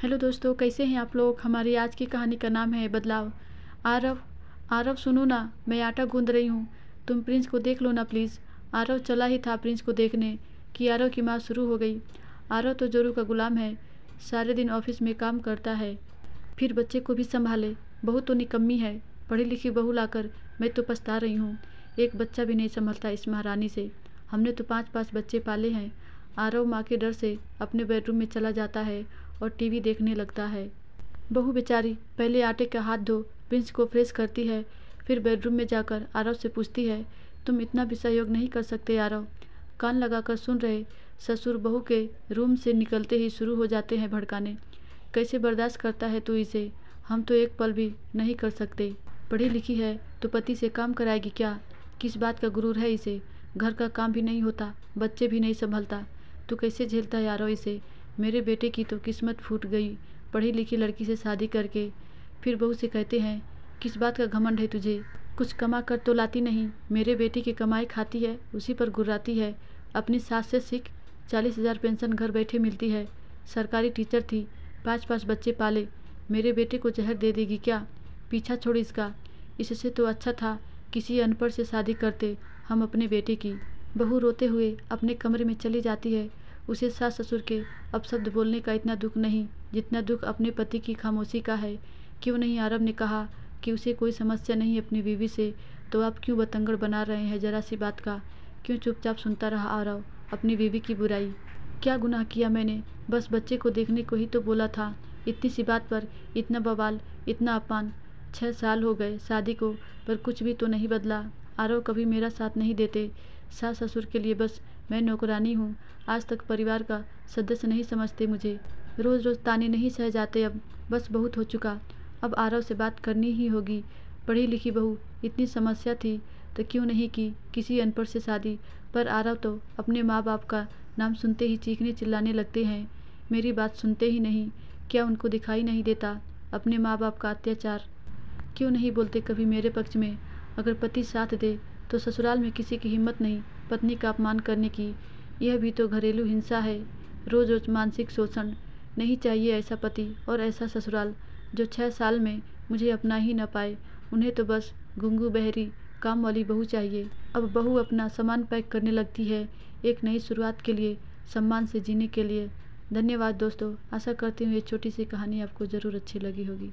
Hello दोस्तों, कैसे हैं आप लोग। हमारी आज की कहानी का नाम है बदलाव। आरव, आरव सुनो ना, मैं आटा गूंद रही हूँ, तुम प्रिंस को देख लो ना प्लीज़। आरव चला ही था प्रिंस को देखने कि आरव की माँ शुरू हो गई। आरव तो जोरू का गुलाम है, सारे दिन ऑफिस में काम करता है, फिर बच्चे को भी संभाले। बहू तो निकम्मी है, पढ़ी लिखी बहू लाकर मैं तो पछता रही हूँ। एक बच्चा भी नहीं संभलता इस महारानी से। हमने तो 5-5 बच्चे पाले हैं। आरव माँ के डर से अपने बेडरूम में चला जाता है और टीवी देखने लगता है। बहू बेचारी पहले आटे का हाथ धो प्रिंस को फ्रेश करती है, फिर बेडरूम में जाकर आरव से पूछती है, तुम इतना भी सहयोग नहीं कर सकते आरव। कान लगाकर सुन रहे ससुर बहू के रूम से निकलते ही शुरू हो जाते हैं भड़काने। कैसे बर्दाश्त करता है तू इसे, हम तो एक पल भी नहीं कर सकते। पढ़ी लिखी है तो पति से काम कराएगी क्या, किस बात का गुरूर है इसे। घर का काम भी नहीं होता, बच्चे भी नहीं संभलता, तू कैसे झेलता है आरव इसे। मेरे बेटे की तो किस्मत फूट गई, पढ़ी लिखी लड़की से शादी करके। फिर बहू से कहते हैं, किस बात का घमंड है तुझे, कुछ कमा कर तो लाती नहीं, मेरे बेटे की कमाई खाती है, उसी पर गुर्राती है। अपनी सास से सीख, 40,000 पेंशन घर बैठे मिलती है, सरकारी टीचर थी, 5-5 बच्चे पाले, मेरे बेटे को जहर दे देगी क्या। पीछा छोड़ इसका, इससे तो अच्छा था किसी अनपढ़ से शादी करते हम अपने बेटे की। बहू रोते हुए अपने कमरे में चली जाती है। उसे सास ससुर के अपशब्द बोलने का इतना दुख नहीं जितना दुख अपने पति की खामोशी का है। क्यों नहीं आरव ने कहा कि उसे कोई समस्या नहीं अपनी बीवी से, तो आप क्यों बतंगड़ बना रहे हैं जरा सी बात का। क्यों चुपचाप सुनता रहा आरव अपनी बीवी की बुराई। क्या गुनाह किया मैंने, बस बच्चे को देखने को ही तो बोला था। इतनी सी बात पर इतना बवाल, इतना अपमान। 6 साल हो गए शादी को, पर कुछ भी तो नहीं बदला। आरव कभी मेरा साथ नहीं देते, सास ससुर के लिए बस मैं नौकरानी हूँ, आज तक परिवार का सदस्य नहीं समझते मुझे। रोज़ रोज़ ताने नहीं सह जाते अब, बस बहुत हो चुका। अब आरव से बात करनी ही होगी। पढ़ी लिखी बहू, इतनी समस्या थी तो क्यों नहीं की किसी अनपढ़ से शादी। पर आरव तो अपने माँ बाप का नाम सुनते ही चीखने चिल्लाने लगते हैं, मेरी बात सुनते ही नहीं। क्या उनको दिखाई नहीं देता अपने माँ बाप का अत्याचार। क्यों नहीं बोलते कभी मेरे पक्ष में। अगर पति साथ दे तो ससुराल में किसी की हिम्मत नहीं पत्नी का अपमान करने की। यह भी तो घरेलू हिंसा है, रोज़ रोज़ मानसिक शोषण। नहीं चाहिए ऐसा पति और ऐसा ससुराल जो 6 साल में मुझे अपना ही न पाए। उन्हें तो बस गूंगू बहरी काम वाली बहू चाहिए। अब बहू अपना सामान पैक करने लगती है, एक नई शुरुआत के लिए, सम्मान से जीने के लिए। धन्यवाद दोस्तों, आशा करती हूँ ये छोटी सी कहानी आपको ज़रूर अच्छी लगी होगी।